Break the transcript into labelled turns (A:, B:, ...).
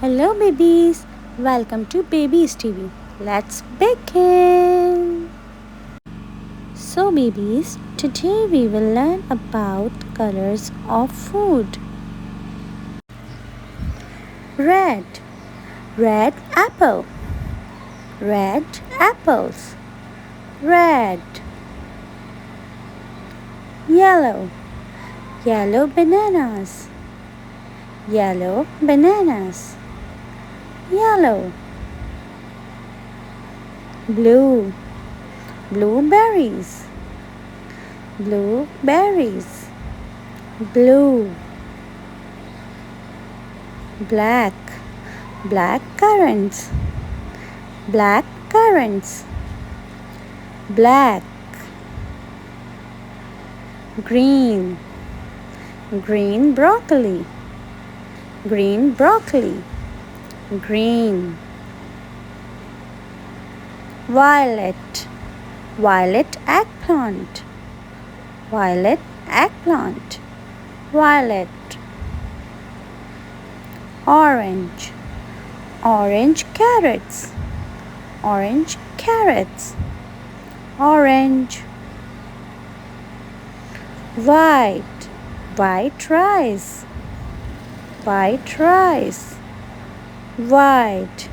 A: Hello babies, welcome to BayBees TV. Let's begin. So babies, today we will learn about colors of food. Red, red apple, red apples, red. Yellow, yellow bananas, yellow bananas. Yellow. Blue, blueberries, blueberries. Blue. Black, black currants, black currants. Black. Green, green broccoli, green broccoli. Green. Violet, violet eggplant, violet eggplant. Violet. Orange, orange carrots, orange carrots. Orange. White, white rice, white rice. White.